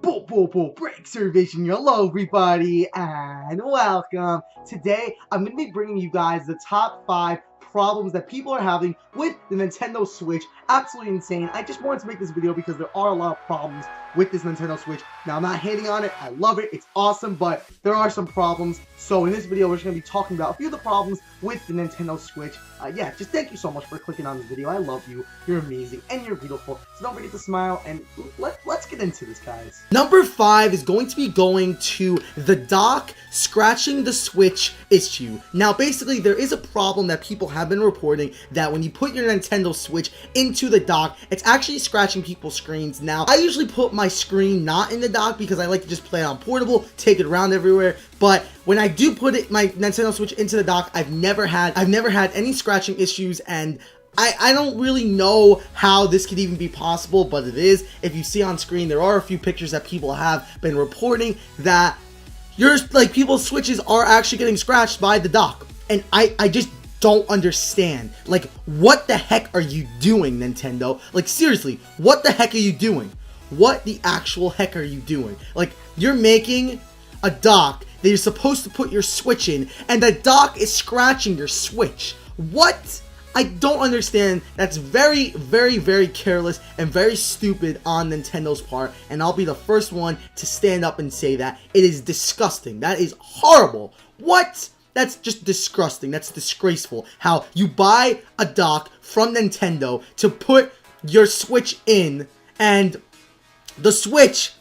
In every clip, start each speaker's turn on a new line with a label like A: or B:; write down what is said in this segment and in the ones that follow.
A: BrixerVision, hello everybody, and welcome. Today, I'm going to be bringing you guys the top 5 problems that people are having with the Nintendo Switch. Absolutely insane. I just wanted to make this video because there are a lot of problems with this Nintendo Switch. Now, I'm not hating on it. I love it. It's awesome, but there are some problems. So in this video, we're just going to be talking about a few of the problems with the Nintendo Switch. Yeah, just thank you so much for clicking on this video. I love you. You're amazing, and you're beautiful. So don't forget to smile, and let's get into this, guys.
B: Number 5 is going to be going to the dock scratching the Switch issue. Now, basically, there is a problem that people have been reporting that when you put your Nintendo Switch into the dock, it's actually scratching people's screens. Now, I usually put my screen not in the dock because I like to just play it on portable, take it around everywhere. But when I do put my Nintendo Switch into the dock, I've never had any scratching issues, and I don't really know how this could even be possible, but it is. If you see on screen, there are a few pictures that people have been reporting that people's Switches are actually getting scratched by the dock. And I just don't understand. Like, what the heck are you doing, Nintendo? Like, seriously, what the heck are you doing? What the actual heck are you doing? Like, you're making a dock that you're supposed to put your Switch in, and the dock is scratching your Switch. What? I don't understand. That's very, very, very careless and very stupid on Nintendo's part, and I'll be the first one to stand up and say that. It is disgusting. That is horrible. What? That's just disgusting. That's disgraceful. How you buy a dock from Nintendo to put your Switch in, and the Switch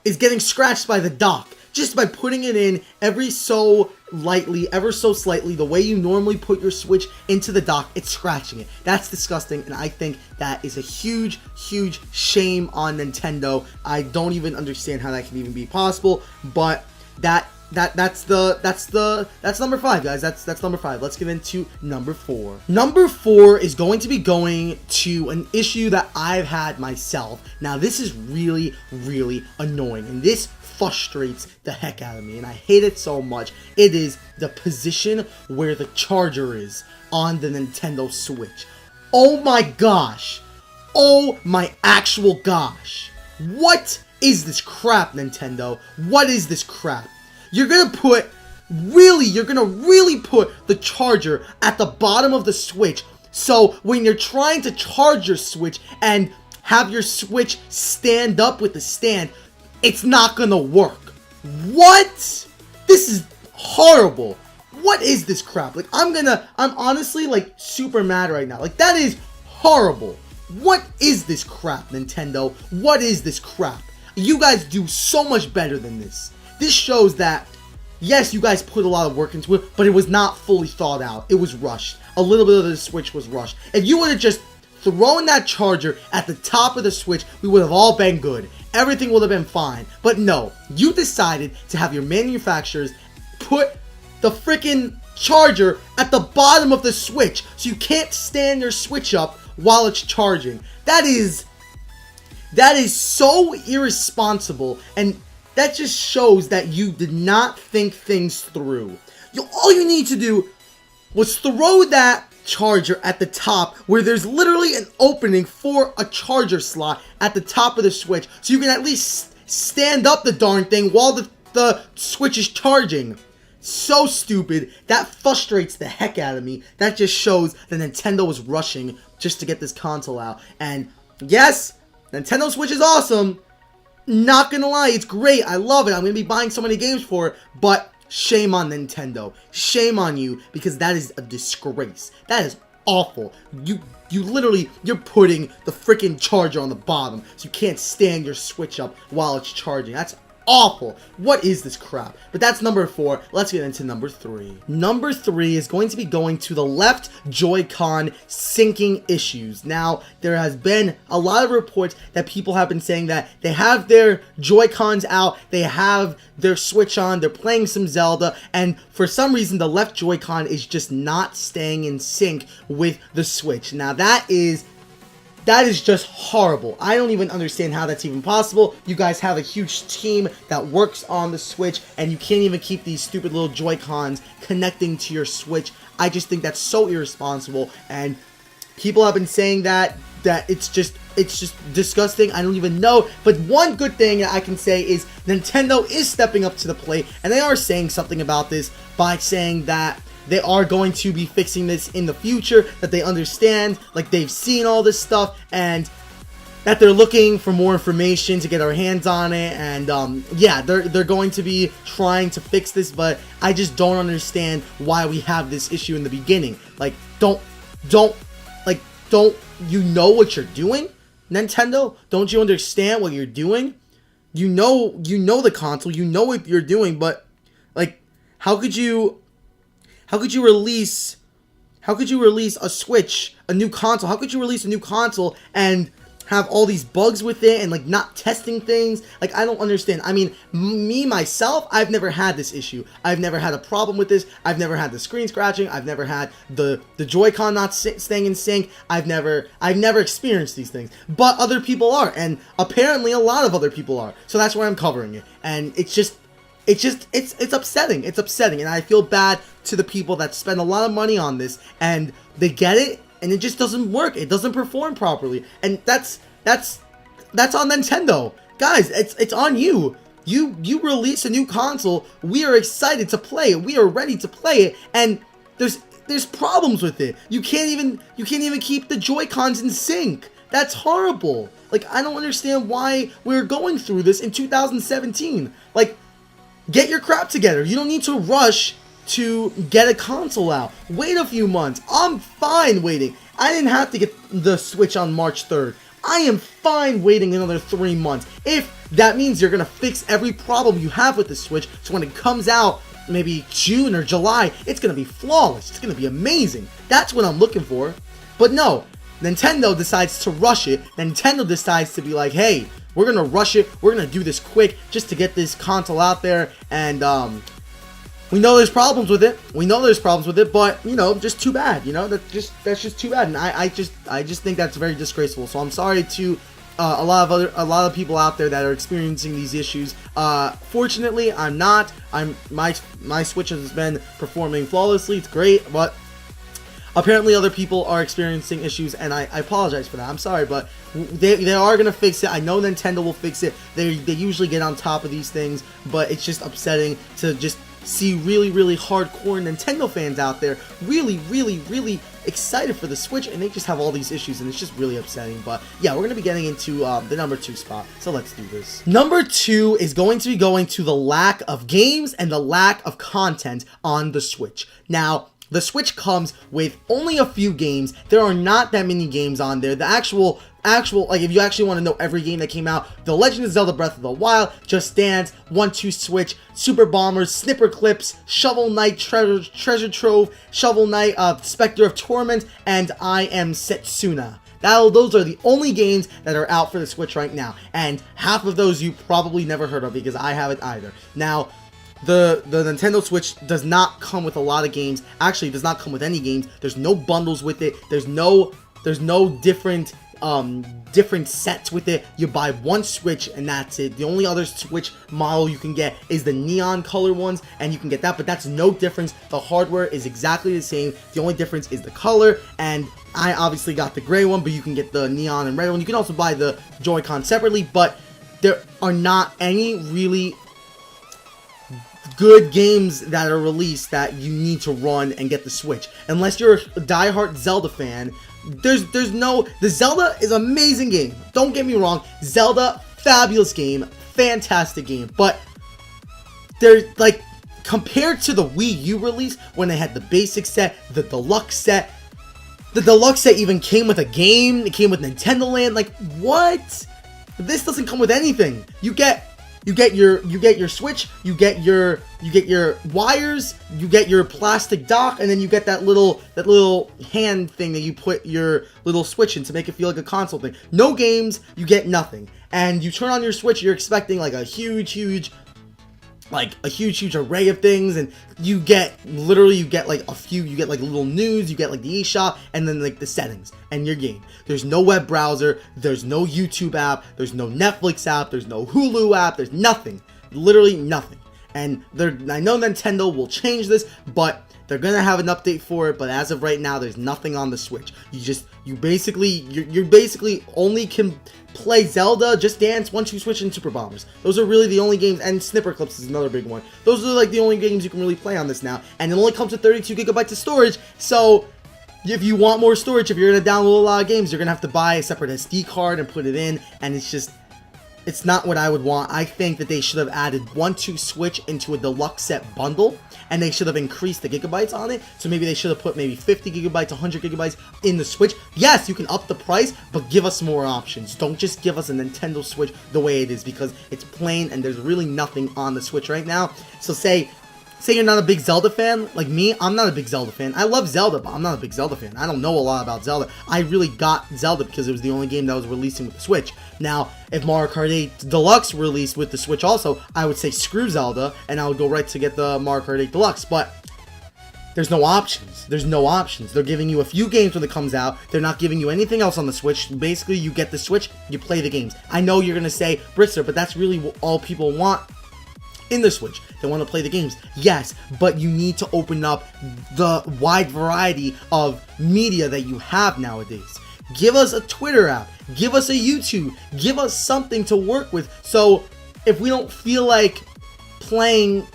B: is getting scratched by the dock just by putting it in ever so slightly, the way you normally put your Switch into the dock. It's scratching it. That's disgusting, and I think that is a huge, huge shame on Nintendo. I don't even understand how that can even be possible, but that's number 5, guys. That's number 5. Let's get into number 4. Number 4 is going to be going to an issue that I've had myself. Now, this is really, really annoying, and this frustrates the heck out of me, and I hate it so much. It is the position where the charger is on the Nintendo Switch. Oh my gosh. Oh my actual gosh. What is this crap, Nintendo? What is this crap? You're gonna really put the charger at the bottom of the Switch, so when you're trying to charge your Switch and have your Switch stand up with the stand, it's not gonna work. What? This is horrible. What is this crap? Like, I'm honestly, like, super mad right now. Like, that is horrible. What is this crap, Nintendo? What is this crap? You guys do so much better than this. This shows that, yes, you guys put a lot of work into it, but it was not fully thought out. It was rushed. A little bit of the Switch was rushed. If you would have just thrown that charger at the top of the Switch, we would have all been good. Everything would have been fine. But no, you decided to have your manufacturers put the freaking charger at the bottom of the Switch, so you can't stand your Switch up while it's charging. That is so irresponsible, and that just shows that you did not think things through. All you need to do was throw that charger at the top where there's literally an opening for a charger slot at the top of the Switch, so you can at least stand up the darn thing while the Switch is charging. So stupid. That frustrates the heck out of me. That just shows that Nintendo was rushing just to get this console out. And yes, Nintendo Switch is awesome. Not gonna lie, it's great. I love it. I'm gonna be buying so many games for it, but shame on Nintendo. Shame on you, because that is a disgrace. That is awful. You're putting the freaking charger on the bottom so you can't stand your Switch up while it's charging. That's awful. What is this crap? But that's number 4. Let's get into number 3. Number 3 is going to be going to the left Joy-Con syncing issues. Now, there has been a lot of reports that people have been saying that they have their Joy-Cons out, they have their Switch on, they're playing some Zelda, and for some reason the left Joy-Con is just not staying in sync with the Switch. Now, that is just horrible. I don't even understand how that's even possible. You guys have a huge team that works on the Switch, and you can't even keep these stupid little Joy-Cons connecting to your Switch. I just think that's so irresponsible, and people have been saying that it's it's just disgusting. I don't even know. But one good thing I can say is Nintendo is stepping up to the plate, and they are saying something about this by saying that they are going to be fixing this in the future, that they understand, like they've seen all this stuff, and that they're looking for more information to get our hands on it, and yeah, they're going to be trying to fix this, but I just don't understand why we have this issue in the beginning. Like, don't you know what you're doing, Nintendo? Don't you understand what you're doing? You know the console, you know what you're doing, but like, how could you release a Switch, a new console? How could you release a new console and have all these bugs with it and like not testing things? Like, I don't understand. I mean, me myself, I've never had this issue. I've never had a problem with this. I've never had the screen scratching. I've never had the Joy-Con not staying in sync. I've never experienced these things. But other people are, and apparently a lot of other people are. So that's why I'm covering it. And it's upsetting. It's upsetting, and I feel bad to the people that spend a lot of money on this and they get it and it just doesn't work. It doesn't perform properly, and that's on Nintendo, guys. It's on you. You release a new console. We are excited to play it. We are ready to play it, and there's problems with it. You can't even keep the Joy-Cons in sync. That's horrible. Like, I don't understand why we're going through this in 2017. Like, get your crap together. You don't need to rush to get a console out. Wait a few months. I'm fine waiting. I didn't have to get the Switch on March 3rd. I am fine waiting another 3 months. If that means you're going to fix every problem you have with the Switch, so when it comes out, maybe June or July, it's going to be flawless. It's going to be amazing. That's what I'm looking for. But no, Nintendo decides to rush it. Nintendo decides to be like, hey, we're going to rush it. We're going to do this quick just to get this console out there. And we know there's problems with it. But, you know, just too bad. You know, that's just too bad. And I just think that's very disgraceful. So I'm sorry to a lot of people out there that are experiencing these issues. Fortunately, I'm not. My Switch has been performing flawlessly. It's great, but apparently other people are experiencing issues, and I apologize for that. I'm sorry, but they are going to fix it. I know Nintendo will fix it. They usually get on top of these things, but it's just upsetting to just see really hardcore Nintendo fans out there really excited for the Switch, and they just have all these issues, and it's just really upsetting. But yeah, we're going to be getting into the number 2 spot, so let's do this. Number 2 is going to be going to the lack of games and the lack of content on the Switch. Now, the Switch comes with only a few games. There are not that many games on there. The actual, like, if you actually want to know every game that came out, The Legend of Zelda Breath of the Wild, Just Dance, 1-2 Switch, Super Bombers, Snipper Clips, Shovel Knight, Treasure Trove, Shovel Knight, Spectre of Torment, and I Am Setsuna. Those are the only games that are out for the Switch right now, and half of those you probably never heard of because I haven't either. Now, the Nintendo Switch does not come with a lot of games. Actually, it does not come with any games. There's no bundles with it. There's no different sets with it. You buy one Switch and that's it. The only other Switch model you can get is the neon color ones, and you can get that, but that's no difference. The hardware is exactly the same. The only difference is the color, and I obviously got the gray one, but you can get the neon and red one. You can also buy the Joy-Con separately, but there are not any really good games that are released that you need to run and get the Switch. Unless you're a diehard Zelda fan, the Zelda is an amazing game. Don't get me wrong, Zelda, fabulous game, fantastic game, but they're like, compared to the Wii U release when they had the basic set, the deluxe set even came with a game, it came with Nintendo Land. Like, what? This doesn't come with anything. You get your Switch, you get your wires, you get your plastic dock, and then you get that little hand thing that you put your little Switch in to make it feel like a console thing. No games, you get nothing. And you turn on your Switch, you're expecting like a huge array of things, and you get like little news, you get like the eShop, and then like the settings, and your game. There's no web browser, there's no YouTube app, there's no Netflix app, there's no Hulu app, there's nothing. Literally nothing. And I know Nintendo will change this, but They're gonna have an update for it, but as of right now, there's nothing on the Switch. You basically only can play Zelda, Just Dance, One Two Switch, and Super Bombers. Those are really the only games, and Snipper Clips is another big one. Those are like the only games you can really play on this now, and it only comes with 32 gigabytes of storage. So if you want more storage, if you're gonna download a lot of games, you're gonna have to buy a separate SD card and put it in, and it's not what I would want. I think that they should have added 1-2 Switch into a deluxe set bundle, and they should have increased the gigabytes on it. So maybe they should have put maybe 50 gigabytes, 100 gigabytes in the Switch. Yes, you can up the price, but give us more options. Don't just give us a Nintendo Switch the way it is, because it's plain and there's really nothing on the Switch right now. So say you're not a big Zelda fan, like me. I'm not a big Zelda fan. I love Zelda, but I'm not a big Zelda fan. I don't know a lot about Zelda. I really got Zelda because it was the only game that was releasing with the Switch. Now, if Mario Kart 8 Deluxe released with the Switch also, I would say screw Zelda, and I would go right to get the Mario Kart 8 Deluxe, but there's no options. There's no options. They're giving you a few games when it comes out. They're not giving you anything else on the Switch. Basically, you get the Switch, you play the games. I know you're going to say, Brixer, but that's really what all people want in the Switch. They want to play the games. Yes, but you need to open up the wide variety of media that you have nowadays. Give us a Twitter app. Give us a YouTube. Give us something to work with. So if we don't feel like playing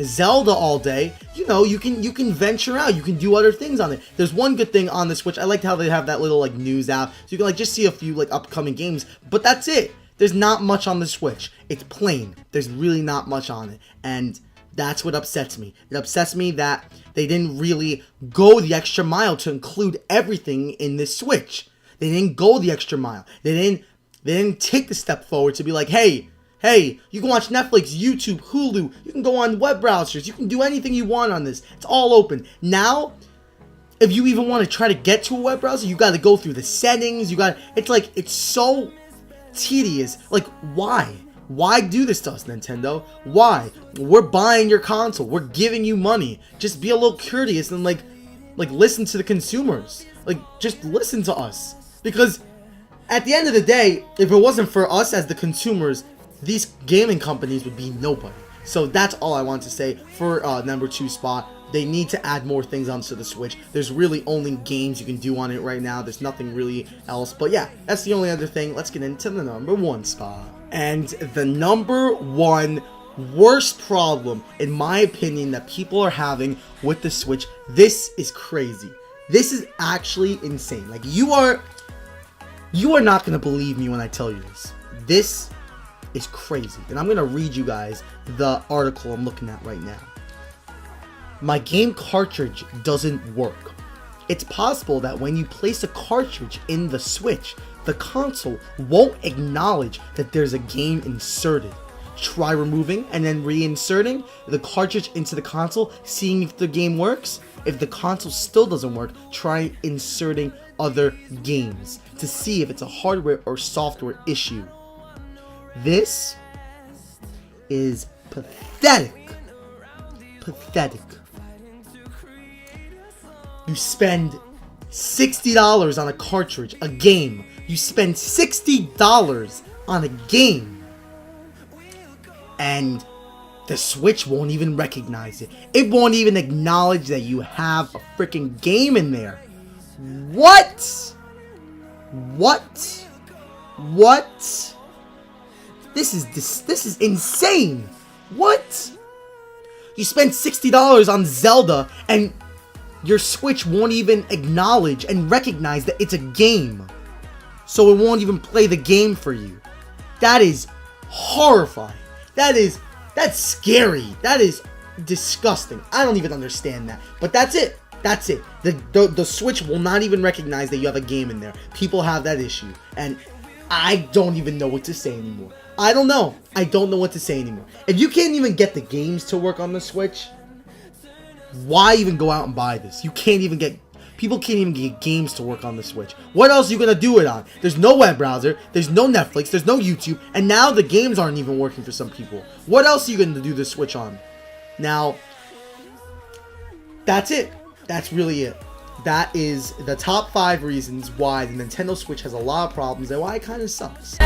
B: Zelda all day, you know, you can venture out. You can do other things on it. There's one good thing on the Switch. I liked how they have that little like news app, so you can like just see a few like upcoming games. But that's it. There's not much on the Switch. It's plain. There's really not much on it. And that's what upsets me. It upsets me that they didn't really go the extra mile to include everything in this Switch. They didn't go the extra mile. They didn't take the step forward to be like, hey, you can watch Netflix, YouTube, Hulu. You can go on web browsers. You can do anything you want on this. It's all open. Now, if you even want to try to get to a web browser, you got to go through the settings. It's so tedious. Like, why do this to us, Nintendo? Why? We're buying your console. We're giving you money. Just be a little courteous and like listen to the consumers. Like, just listen to us, because at the end of the day, if it wasn't for us as the consumers, these gaming companies would be nobody. So that's all I want to say for number 2 spot. They need to add more things onto the Switch. There's really only games you can do on it right now. There's nothing really else. But yeah, that's the only other thing. Let's get into the number 1 spot. And the number 1 worst problem, in my opinion, that people are having with the Switch, this is crazy. This is actually insane. Like, you are not going to believe me when I tell you this. This is crazy. And I'm going to read you guys the article I'm looking at right now. My game cartridge doesn't work. It's possible that when you place a cartridge in the Switch, the console won't acknowledge that there's a game inserted. Try removing and then reinserting the cartridge into the console, seeing if the game works. If the console still doesn't work, try inserting other games to see if it's a hardware or software issue. This is pathetic. Pathetic. You spend $60 on a cartridge, a game. You spend $60 on a game, and the Switch won't even recognize it. It won't even acknowledge that you have a freaking game in there. What? What? What? This is insane. What? You spend $60 on Zelda, and your Switch won't even acknowledge and recognize that it's a game. So it won't even play the game for you. That is horrifying. That's scary. That is disgusting. I don't even understand that. But that's it. That's it. The Switch will not even recognize that you have a game in there. People have that issue. And I don't even know what to say anymore. I don't know. I don't know what to say anymore. If you can't even get the games to work on the Switch, why even go out and buy this? People can't even get games to work on the Switch. What else are you gonna do it on? There's no web browser, there's no Netflix, there's no YouTube, and now the games aren't even working for some people. What else are you gonna do the Switch on? Now, that's it. That's really it. That is the top 5 reasons why the Nintendo Switch has a lot of problems and why it kind of sucks.